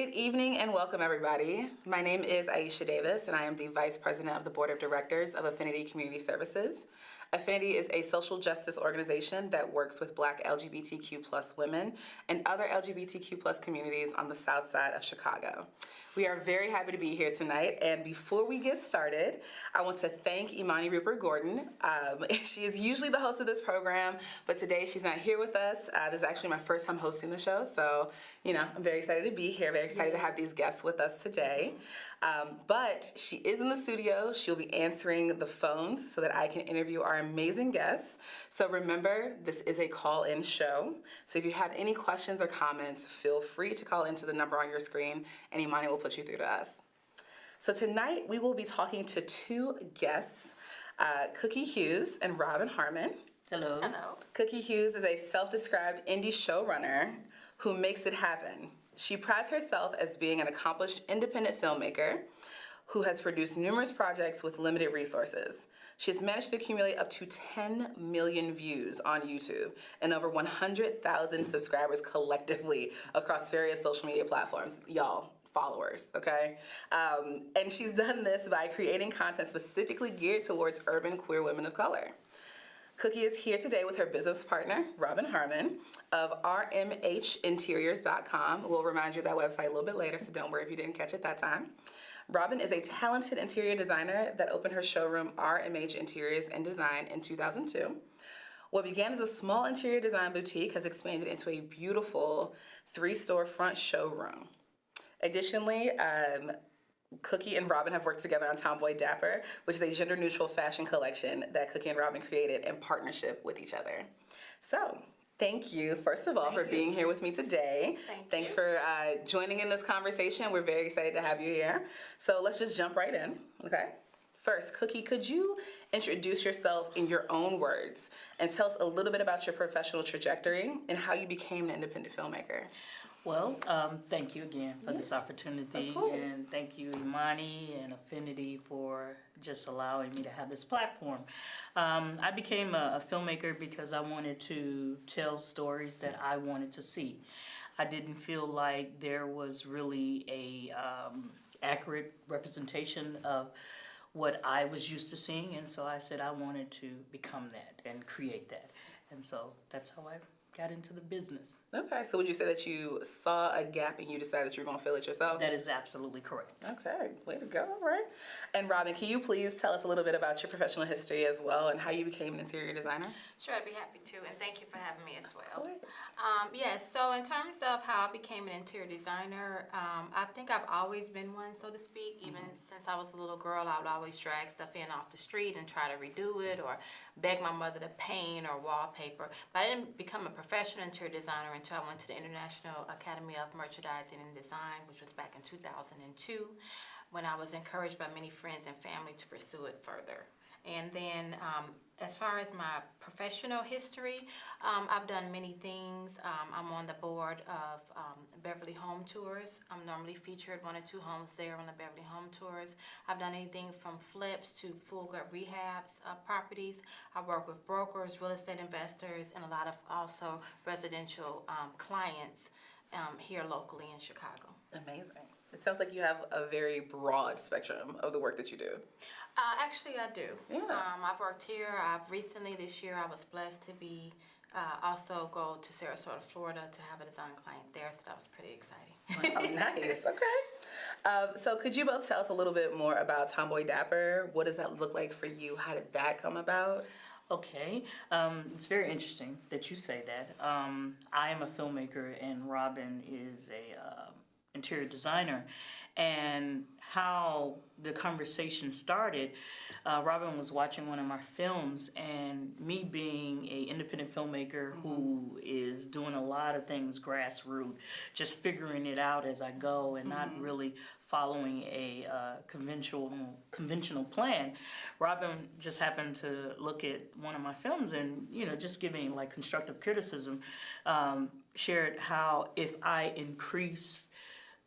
Good evening and welcome, everybody. My name is Aisha Davis, and I am the Vice President of the Board of Directors of Affinity Community Services. Affinity is a social justice organization that works with Black LGBTQ+ women and other LGBTQ+ communities on the South Side of Chicago. We are very happy to be here tonight, and before we get started, I want to thank Imani Rupert-Gordon. She is usually the host of this program, but today she's not here with us. This is actually my first time hosting the show, so I'm very excited to be here, very excited to have these guests with us today. But she is in the studio. She'll be answering the phones so that I can interview our amazing guests. So remember, this is a call-in show. So if you have any questions or comments, feel free to call into the number on your screen, and Imani will put you through to us. So tonight, we will be talking to two guests, Coguie Hughes and Harmon. Hello. Hello. Coguie Hughes is a self-described indie showrunner who makes it happen. She prides herself as being an accomplished independent filmmaker who has produced numerous projects with limited resources. She has managed to accumulate up to 10 million views on YouTube and over 100,000 subscribers collectively across various social media platforms. Y'all, followers, okay? And she's done this by creating content specifically geared towards urban queer women of color. Coguie is here today with her business partner, Harmon, of rmhinteriors.com. We'll remind you of that website a little bit later, so don't worry if you didn't catch it that time. Robin is a talented interior designer that opened her showroom, RH Interiors and Design, in 2002. What began as a small interior design boutique has expanded into a beautiful 3-storefront showroom. Additionally, Coguie and Robin have worked together on Tomboy, Dapper, which is a gender-neutral fashion collection that Coguie and Robin created in partnership with each other. So, thank you, first of all, for being here with me today. Thanks for joining in this conversation. We're very excited to have you here. So let's just jump right in, okay? First, Coguie, could you introduce yourself in your own words and tell us a little bit about your professional trajectory and how you became an independent filmmaker? Well, thank you again for this opportunity, and thank you, Imani and Affinity, for just allowing me to have this platform. I became a filmmaker because I wanted to tell stories that I wanted to see. I didn't feel like there was really a accurate representation of what I was used to seeing, and so I said I wanted to become that and create that, and so that's how I got into the business. Okay, so would you say that you saw a gap and you decided that you were going to fill it yourself? That is absolutely correct. Okay, way to go, all right. And Robin, can you please tell us a little bit about your professional history as well and how you became an interior designer? Sure, I'd be happy to, and thank you for having me as well. Of course. Yes, so in terms of how I became an interior designer, I think I've always been one, so to speak. Even since I was a little girl, I would always drag stuff in off the street and try to redo it or beg my mother to paint or wallpaper. But I didn't become a professional interior designer until I went to the International Academy of Merchandising and Design, which was back in 2002, when I was encouraged by many friends and family to pursue it further. And then as far as my professional history, I've done many things. I'm on the board of Beverly Home Tours. I'm normally featured 1 or 2 homes there on the Beverly Home Tours. I've done anything from flips to full gut rehabs properties. I work with brokers, real estate investors, and a lot of also residential clients here locally in Chicago. Amazing. It sounds like you have a very broad spectrum of the work that you do. Actually, I do. Yeah. I've worked here. Recently this year, I was blessed to be also go to Sarasota, Florida, to have a design client there. So that was pretty exciting. Oh, nice. Okay. So could you both tell us a little bit more about Tomboy Dapper? What does that look like for you? How did that come about? Okay, it's very interesting that you say that. I am a filmmaker and Robin is a interior designer, and how the conversation started, Robin was watching one of my films, and me being an independent filmmaker who is doing a lot of things grassroots, just figuring it out as I go and not really following a conventional plan. Robin just happened to look at one of my films and, just giving like constructive criticism, shared how if I increase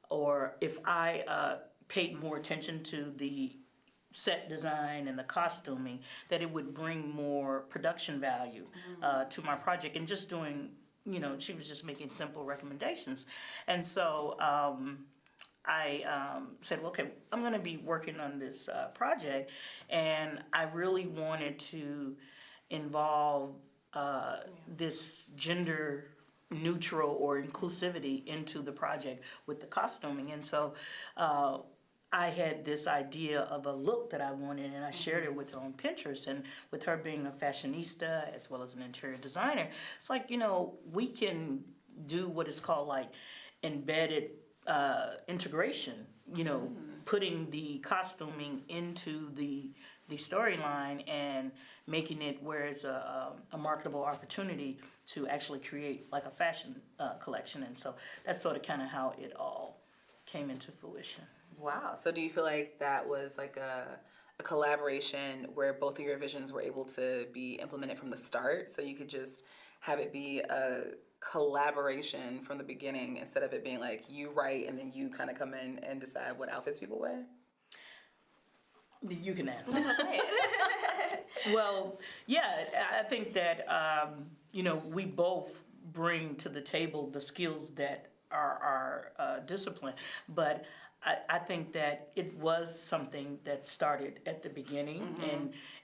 or if I paid more attention to the set design and the costuming, that it would bring more production value to my project. And just doing, she was just making simple recommendations. And so I said, well, okay, I'm going to be working on this project, and I really wanted to involve this gender neutral or inclusivity into the project with the costuming. And so I had this idea of a look that I wanted, and I shared it with her on Pinterest. And with her being a fashionista as well as an interior designer, it's like, we can do what is called like embedded integration, putting the costuming into the storyline and making it where it's a marketable opportunity to actually create like a fashion collection. And so that's sort of kind of how it all came into fruition. Wow. So do you feel like that was like a collaboration where both of your visions were able to be implemented from the start, so you could just have it be a collaboration from the beginning instead of it being like you write and then you kind of come in and decide what outfits people wear? You can answer. Well, yeah, I think that, we both bring to the table the skills that are our discipline. But I think that it was something that started at the beginning,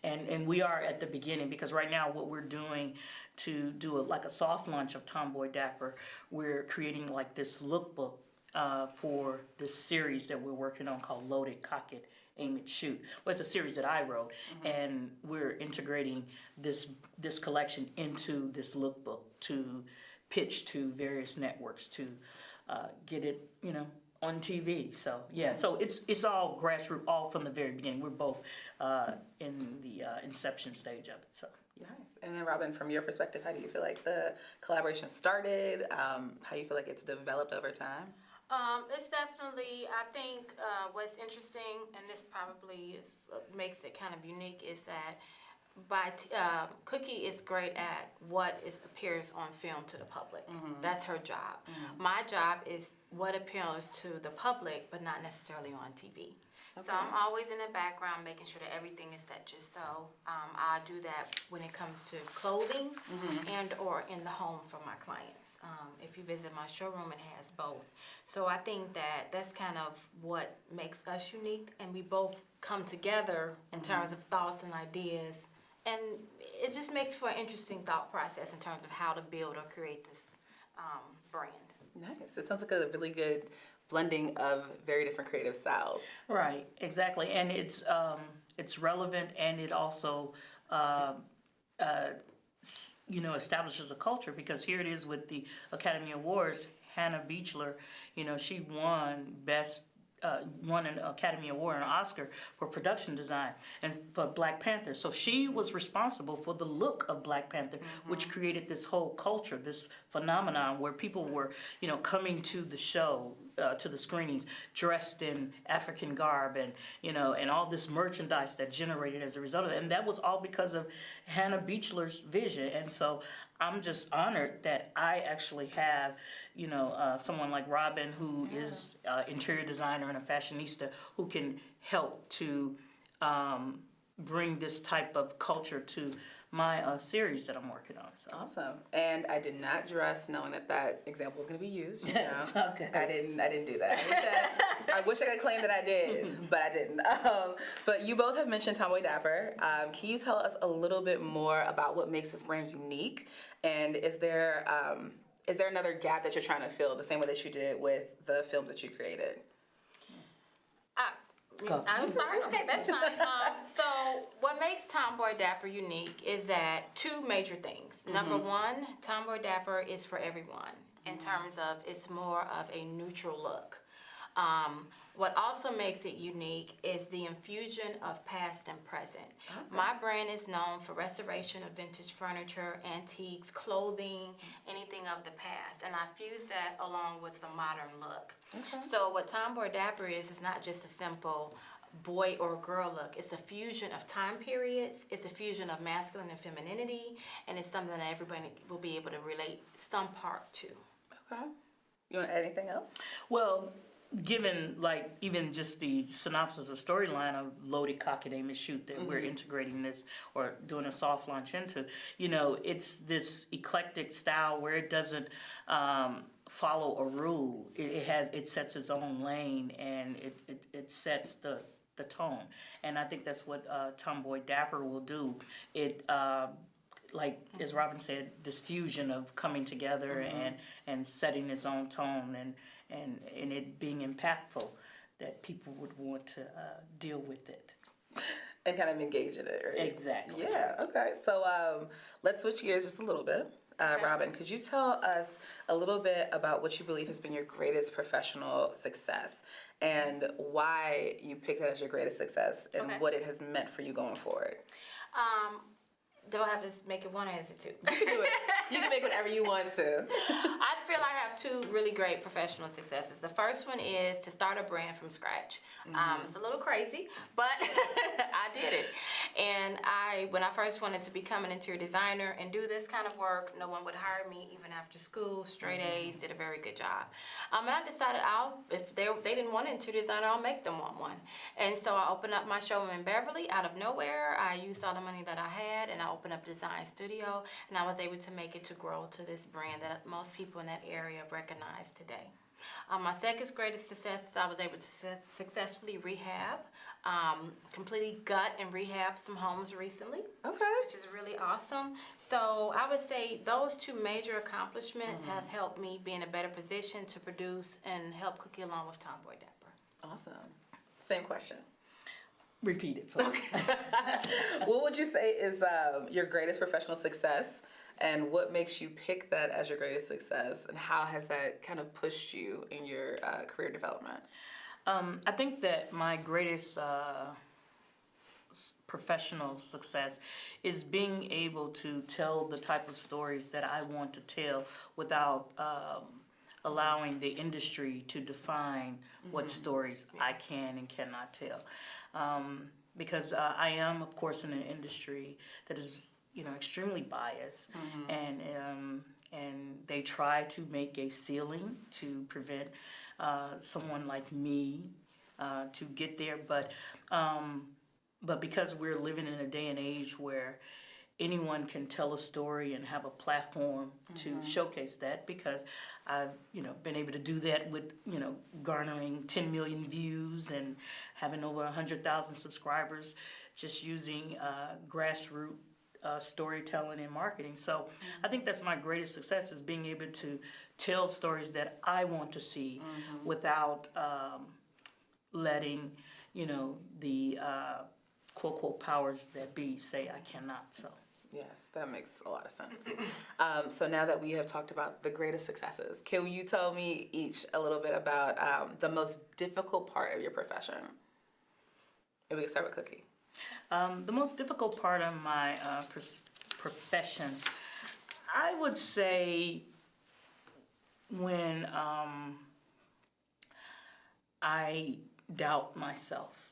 and we are at the beginning, because right now what we're doing to do like a soft launch of Tomboy Dapper, we're creating like this lookbook for this series that we're working on called Load It, Cock It, Aim It, Shoot. Well, it's a series that I wrote, and we're integrating this collection into this lookbook to pitch to various networks to get it, on TV. So yeah, so it's all grassroots, all from the very beginning. We're both in the inception stage of it. So yeah. Nice. And then Robin, from your perspective, how do you feel like the collaboration started? How you feel like it's developed over time? It's definitely, I think what's interesting, and this probably makes it kind of unique, is that Coguie is great at what appears on film to the public. That's her job. My job is what appeals to the public, but not necessarily on TV. Okay. So I'm always in the background making sure that everything is set just so. I do that when it comes to clothing and or in the home for my clients. If you visit my showroom, it has both. So I think that that's kind of what makes us unique, and we both come together in terms of thoughts and ideas. And it just makes for an interesting thought process in terms of how to build or create this brand. Nice. It sounds like a really good blending of very different creative styles. Right, exactly. And it's relevant, and it also establishes a culture, because here it is with the Academy Awards. Hannah Beachler, she won an Academy Award, an Oscar for production design and for Black Panther. So she was responsible for the look of Black Panther, which created this whole culture, this phenomenon where people were, coming to the show, to the screenings, dressed in African garb, and and all this merchandise that generated as a result of it. And that was all because of Hannah Beachler's vision. And so I'm just honored that I actually have, someone like Robin, who is interior designer and a fashionista, who can help to bring this type of culture to my series that I'm working on. So. Awesome. And I did not dress knowing that example was going to be used. Yes, okay. I didn't do that. I wish I could claim that I did, but I didn't. But you both have mentioned Tomboy Dapper. Can you tell us a little bit more about what makes this brand unique? And is there another gap that you're trying to fill the same way that you did with the films that you created? I'm sorry. Okay, that's fine. So what makes Tomboy Dapper unique is that two major things. Number one, Tomboy Dapper is for everyone in terms of it's more of a neutral look. What also makes it unique is the infusion of past and present. Okay. My brand is known for restoration of vintage furniture, antiques, clothing, anything of the past. And I fuse that along with the modern look. Okay. So what Tomboy Dapper is not just a simple boy or girl look. It's a fusion of time periods. It's a fusion of masculine and femininity. And it's something that everybody will be able to relate some part to. Okay. You want to add anything else? Well, given like even just the synopsis or storyline of Loaded Cock and Aim and Shoot that we're integrating this or doing a soft launch into, it's this eclectic style where it doesn't follow a rule. It sets its own lane, and it sets the tone. And I think that's what Tomboy Dapper will do. It like as Robin said, this fusion of coming together and setting its own tone and it being impactful, that people would want to deal with it. And kind of engage in it, right? Exactly. Yeah, okay. So let's switch gears just a little bit. Robin, could you tell us a little bit about what you believe has been your greatest professional success and why you picked that as your greatest success and what it has meant for you going forward? Do I have to make it one or is it two? You can do it. You can make whatever you want to. I feel I have two really great professional successes. The first one is to start a brand from scratch. It's a little crazy, but I did it. And when I first wanted to become an interior designer and do this kind of work, no one would hire me even after school. Straight A's, did a very good job. And I decided if they didn't want an interior designer, I'll make them want one. And so I opened up my showroom in Beverly out of nowhere. I used all the money that I had, and I opened up a design studio, and I was able to make it to grow to this brand that most people in that area recognize today. My second greatest success is I was able to successfully rehab, completely gut and rehab some homes recently. Okay. Which is really awesome. So I would say those two major accomplishments have helped me be in a better position to produce and help Coguie along with Tomboy Dapper. Awesome. Same question. Repeat it, please. What would you say is your greatest professional success, and what makes you pick that as your greatest success, and how has that kind of pushed you in your career development? I think that my greatest professional success is being able to tell the type of stories that I want to tell without allowing the industry to define what stories I can and cannot tell. Because I am, of course, in an industry that is, extremely biased, and they try to make a ceiling to prevent someone like me to get there. But because we're living in a day and age where anyone can tell a story and have a platform to showcase that, because I've been able to do that with garnering 10 million views and having over 100,000 subscribers just using grassroots storytelling and marketing. So I think that's my greatest success, is being able to tell stories that I want to see without letting the quote quote powers that be say I cannot. So. Yes, that makes a lot of sense. So now that we have talked about the greatest successes, can you tell me each a little bit about the most difficult part of your profession? And we can start with Coguie. The most difficult part of my profession, I would say when I doubt myself,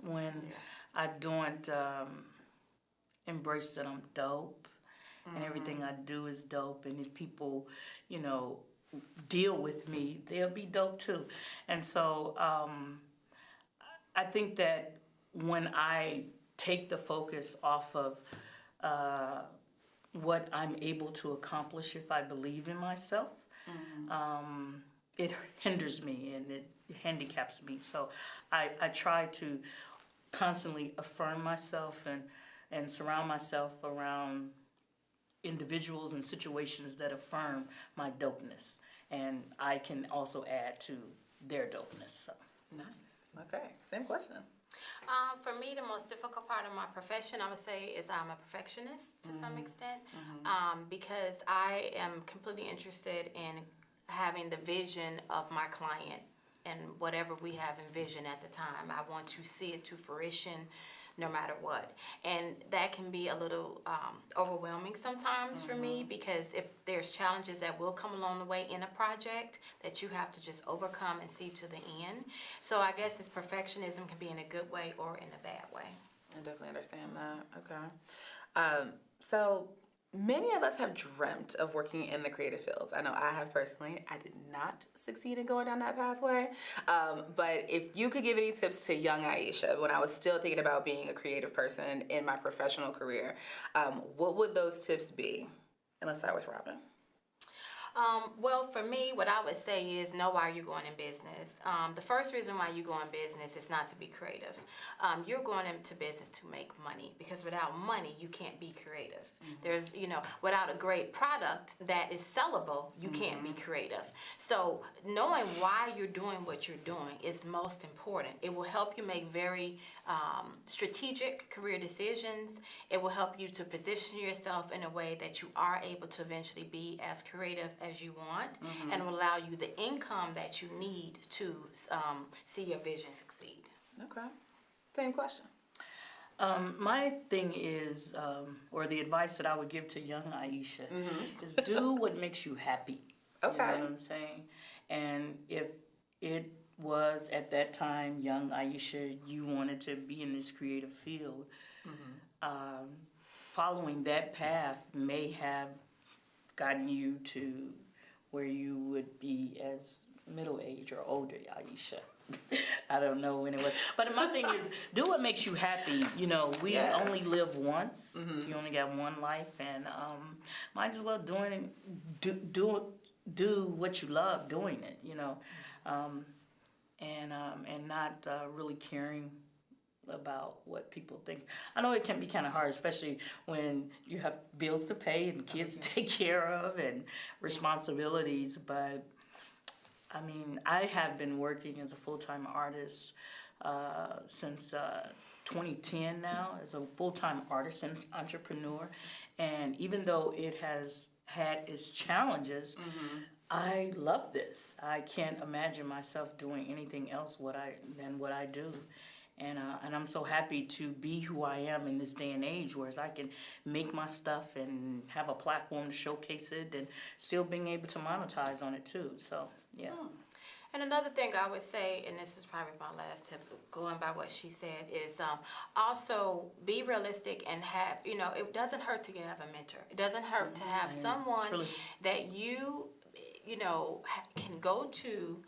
when I don't embrace that I'm dope and everything I do is dope, and if people, deal with me, they'll be dope too. And so I think that when I take the focus off of what I'm able to accomplish if I believe in myself, it hinders me and it handicaps me. So I try to constantly affirm myself and surround myself around individuals and situations that affirm my dopeness, and I can also add to their dopeness. So. Nice. Okay. Same question. For me, the most difficult part of my profession, I would say, is I'm a perfectionist to some extent, because I am completely interested in having the vision of my client and whatever we have envisioned at the time. I want to see it to fruition no matter what. And that can be a little overwhelming sometimes for me, because if there's challenges that will come along the way in a project that you have to just overcome and see to the end. So I guess this perfectionism can be in a good way or in a bad way. I definitely understand that. Okay. So many of us have dreamt of working in the creative fields. I know I have personally. I did not succeed in going down that pathway. But if you could give any tips to young Aisha, when I was still thinking about being a creative person in my professional career, what would those tips be? And let's start with Robin. Well, for me, what I would say is know why you're going in business. The first reason why you go in business is not to be creative. You're going into business to make money, because without money, you can't be creative. There's, without a great product that is sellable, you can't be creative. So knowing why you're doing what you're doing is most important. It will help you make very strategic career decisions. It will help you to position yourself in a way that you are able to eventually be as creative as you want, and will allow you the income that you need to see your vision succeed. Okay. Same question. My thing is, or the advice that I would give to young Aisha, is do what makes you happy. Okay. You know what I'm saying? And if it was at that time, young Aisha, you wanted to be in this creative field, following that path may have gotten you to where you would be as middle age or older Aisha. I don't know when it was. But my thing is, do what makes you happy. We only live once. You only got one life, and might as well do what you love doing it, and not really caring about what people think. I know it can be kind of hard, especially when you have bills to pay and kids to take care of and responsibilities, but I mean, I have been working as a full-time artist since 2010 now, as a full-time artist and entrepreneur, and even though it has had its challenges, I love this. I can't imagine myself doing anything else than what I do. And I'm so happy to be who I am in this day and age, whereas I can make my stuff and have a platform to showcase it and still being able to monetize on it too. So, yeah. And another thing I would say, and this is probably my last tip, going by what she said, is also be realistic and have, it doesn't hurt to have a mentor. It doesn't hurt to have someone Truly. that you can go to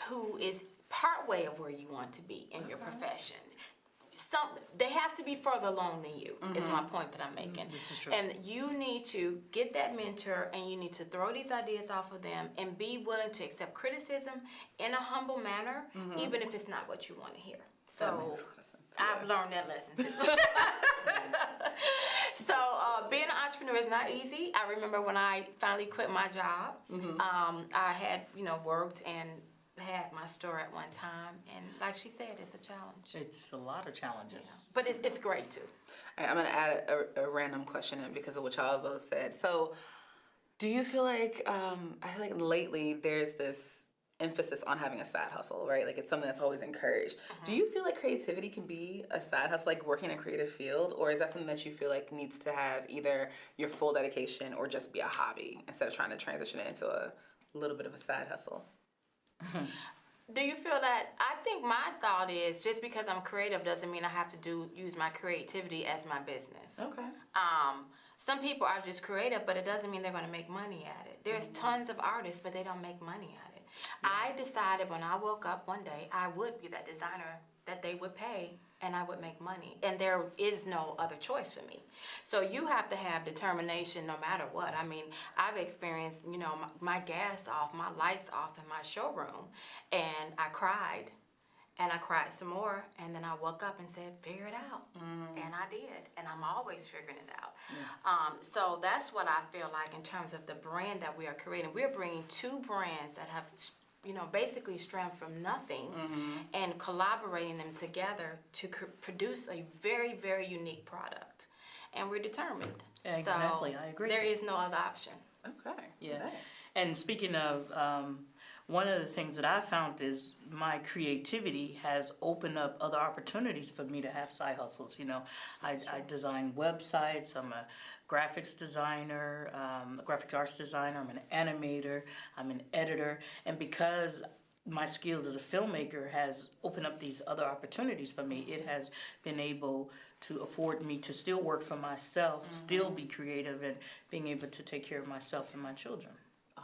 who is part way of where you want to be in your profession. They have to be further along than you, is my point that I'm making. This is true. And you need to get that mentor, and you need to throw these ideas off of them and be willing to accept criticism in a humble manner, even if it's not what you want to hear. So I've learned that lesson too. So being an entrepreneur is not easy. I remember when I finally quit my job, I had, worked and had my store at one time, and like she said, it's a challenge. It's a lot of challenges. But it's great too. All right, I'm going to add a random question in because of what y'all both said. So do you feel like, I feel like lately there's this emphasis on having a side hustle, right? Like it's something that's always encouraged. Do you feel like creativity can be a side hustle, like working in a creative field, or is that something that you feel like needs to have either your full dedication or just be a hobby instead of trying to transition it into a little bit of a side hustle? Do you feel that? I think my thought is just because I'm creative doesn't mean I have to use my creativity as my business. Okay. Some people are just creative, but it doesn't mean they're going to make money at it. There's tons of artists, but they don't make money at it. I decided when I woke up one day, I would be that designer that they would pay, and I would make money. And there is no other choice for me. So you have to have determination no matter what. I mean, I've experienced, my gas off, my lights off in my showroom, and I cried. And I cried some more, and then I woke up and said, figure it out. And I did, and I'm always figuring it out. So that's what I feel like in terms of the brand that we are creating. We're bringing two brands that have basically strength from nothing, and collaborating them together to produce a very, very unique product. And we're determined. Exactly, So I agree. there is no other option. Okay. Yeah. Nice. And speaking of, one of the things that I found is my creativity has opened up other opportunities for me to have side hustles. I design websites. I'm a graphics designer, a graphic arts designer. I'm an animator. I'm an editor. And because my skills as a filmmaker has opened up these other opportunities for me. It has been able to afford me to still work for myself, still be creative, and being able to take care of myself and my children.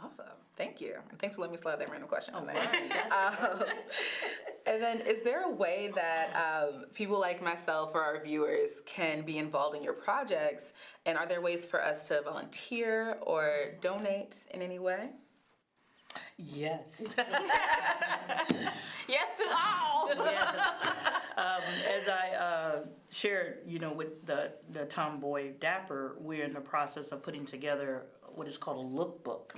Awesome. Thank you. And thanks for letting me slide that random question in there. Right. And then is there a way that people like myself or our viewers can be involved in your projects? And are there ways for us to volunteer or donate in any way? Yes. Yes to all. Yes. As I shared, with the Tomboy Dapper, we're in the process of putting together what is called a lookbook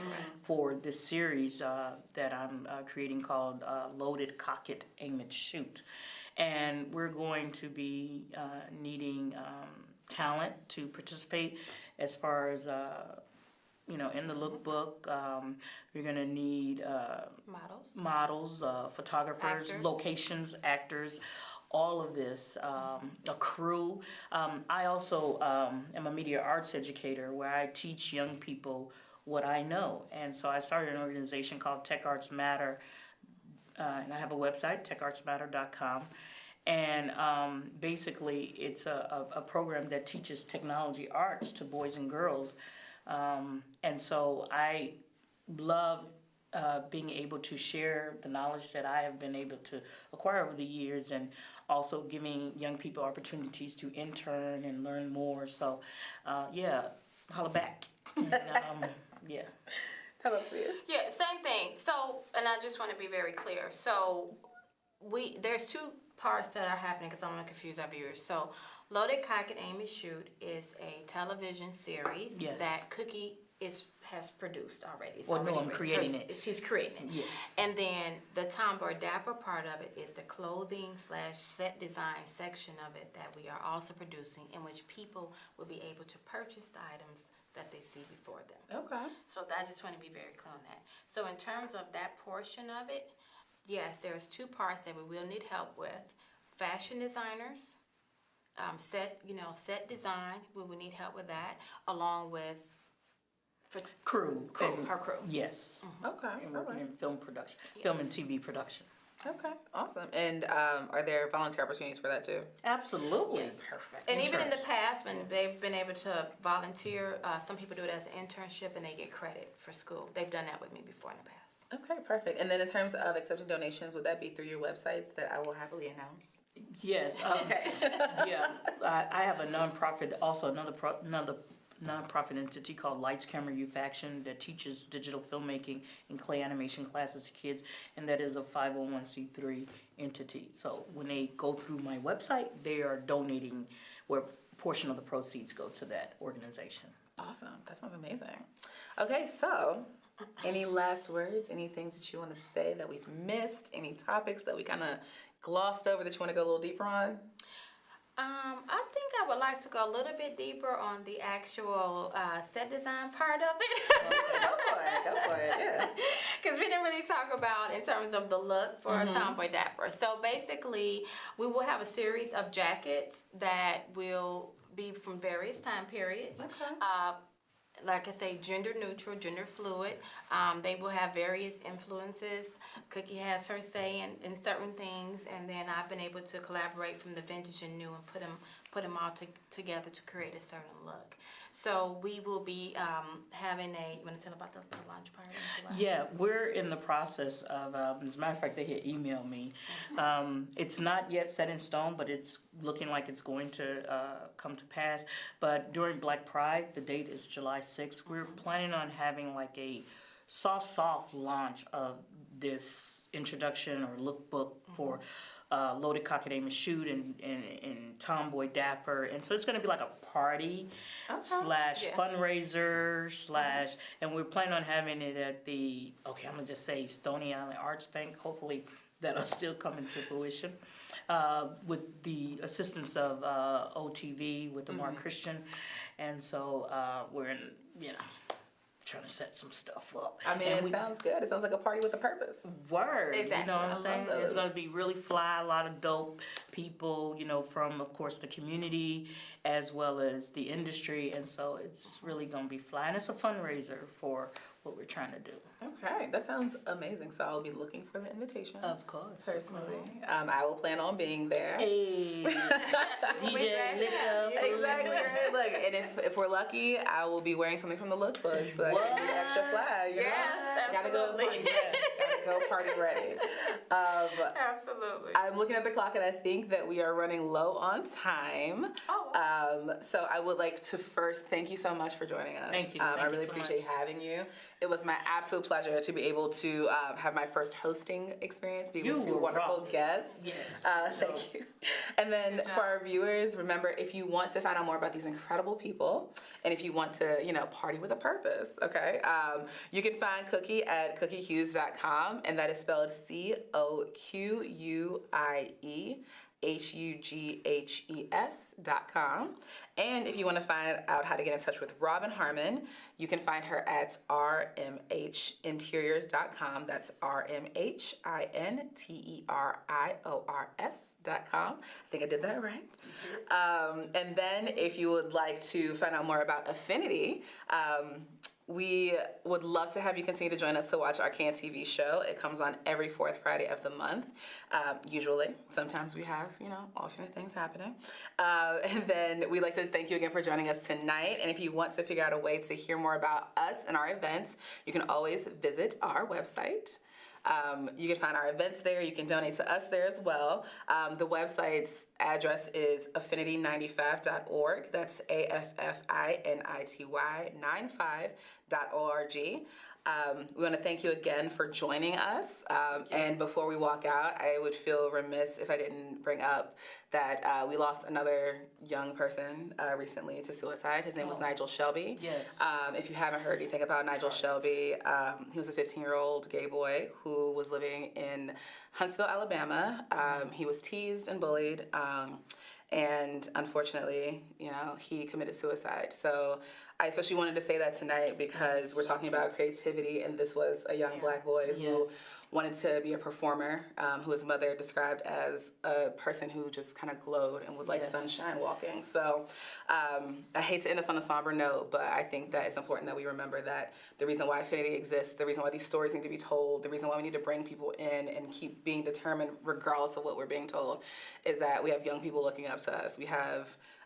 for this series that I'm creating called Loaded, Cock It, Aim It, Shoot. And we're going to be needing talent to participate as far as in the lookbook. We're going to need models, photographers, Actors. locations, actors, all of this, a crew. I also am a media arts educator where I teach young people what I know. And so I started an organization called Tech Arts Matter, and I have a website, techartsmatter.com. And basically, it's a program that teaches technology arts to boys and girls. And so I love being able to share the knowledge that I have been able to acquire over the years, and also giving young people opportunities to intern and learn more. So, holla back. And, yeah. How about for you? Yeah, same thing. So, and I just want to be very clear. So, there's two parts that are happening because I'm going to confuse our viewers. So, Loaded, Cock It, Aim It, Shoot is a television series that Coguie has produced already. It's already I'm creating it. She's creating it. Yeah. And then the Tomboy Dapper part of it is the clothing/set design section of it that we are also producing, in which people will be able to purchase the items that they see before them. Okay. So I just want to be very clear on that. So in terms of that portion of it, yes, there's two parts that we will need help with. Fashion designers, set design, we will need help with that, along with Crew. her crew. Yes. Okay. And All working right. in film production, film and TV production. Okay. Awesome. And are there volunteer opportunities for that too? Absolutely. Yes. Perfect. And even in the Interns. past, when they've been able to volunteer, some people do it as an internship and they get credit for school. They've done that with me before in the past. Okay, perfect. And then in terms of accepting donations, would that be through your websites that I will happily announce? Yes. Okay. Yeah, I have a nonprofit, also another nonprofit entity called Lights Camera Youth Action that teaches digital filmmaking and clay animation classes to kids, and that is a 501c3 entity. So when they go through my website, they are donating where a portion of the proceeds go to that organization. Awesome. That sounds amazing. Okay, so any last words, any things that you want to say that we've missed, any topics that we kind of glossed over that you want to go a little deeper on? I think I would like to go a little bit deeper on the actual set design part of it. Go for it, yeah. Because we didn't really talk about in terms of the look for Tomboy Dapper. So basically, we will have a series of jackets that will be from various time periods. Okay. Like I say, gender neutral, gender fluid. They will have various influences. Coguie has her say in certain things, and then I've been able to collaborate from the vintage and new and put them all together to create a certain look. So we will be having you want to tell about the launch party in July? Yeah, we're in the process of, as a matter of fact, they had emailed me. It's not yet set in stone, but it's looking like it's going to come to pass. But during Black Pride, the date is July 6th. We're planning on having like a soft launch of this introduction or lookbook for Loaded, Cock It, Aim It, Shoot and Tomboy Dapper. And so it's going to be like a party slash fundraiser slash, and we're planning on having it at the, I'm going to just say Stony Island Arts Bank. Hopefully that'll still come into fruition with the assistance of OTV with the Mark Christian. And so we're in, trying to set some stuff up. I mean, it sounds good. It sounds like a party with a purpose. Word. Exactly. You know what I'm saying? those. It's going to be really fly, a lot of dope people, from, of course, the community as well as the industry. And so it's really going to be fly. And it's a fundraiser for what we're trying to do. Okay, that sounds amazing. So I'll be looking for the invitation. Of course. Personally, I will plan on being there. Hey, DJ, liquor, Exactly. Right? Look, and if we're lucky, I will be wearing something from the lookbook, so I can be extra fly. You know? Gotta absolutely. go party ready. Absolutely. I'm looking at the clock, and I think that we are running low on time. Oh, wow. So I would like to first thank you so much for joining us. Thank you. I Thank you really so appreciate having you. It was my absolute pleasure to be able to have my first hosting experience, be with two wonderful guests. Yes. Thank you. And then for our viewers, remember, if you want to find out more about these incredible people, and if you want to, party with a purpose, okay, you can find Coguie at CoguieHughes.com, and that is spelled Coguiehughes.com. And if you want to find out how to get in touch with Robin Harmon, you can find her at rmhinteriors.com. That's rmhinteriors.com. I think I did that right. And then if you would like to find out more about Affinity, we would love to have you continue to join us to watch our Can TV show. It comes on every fourth Friday of the month, usually. Sometimes we have, alternate things happening. And then we'd like to thank you again for joining us tonight. And if you want to figure out a way to hear more about us and our events, you can always visit our website. You can find our events there. You can donate to us there as well. The website's address is affinity95.org. That's AFFINITY 95.org. We want to thank you again for joining us. And before we walk out, I would feel remiss if I didn't bring up that we lost another young person recently to suicide. His name was Nigel Shelby. Yes. If you haven't heard anything about Nigel Shelby, he was a 15-year-old gay boy who was living in Huntsville, Alabama. He was teased and bullied. And unfortunately, he committed suicide. So I especially wanted to say that tonight because we're talking about creativity, and this was a young black boy who wanted to be a performer, who his mother described as a person who just kind of glowed and was like sunshine walking. So I hate to end us on a somber note, but I think that it's important that we remember that the reason why Affinity exists, the reason why these stories need to be told, the reason why we need to bring people in and keep being determined regardless of what we're being told, is that we have young people looking up to us.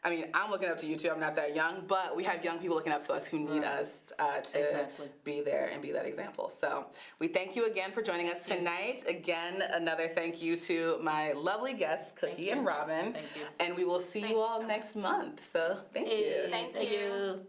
I'm looking up to you too. I'm not that young, but we have young people looking up to us who need us to be there and be that example. So we thank you again for joining us tonight. Again, another thank you to my lovely guests, Coguie and Robin. Thank you. And we will see you all next month. So thank you. Thank you.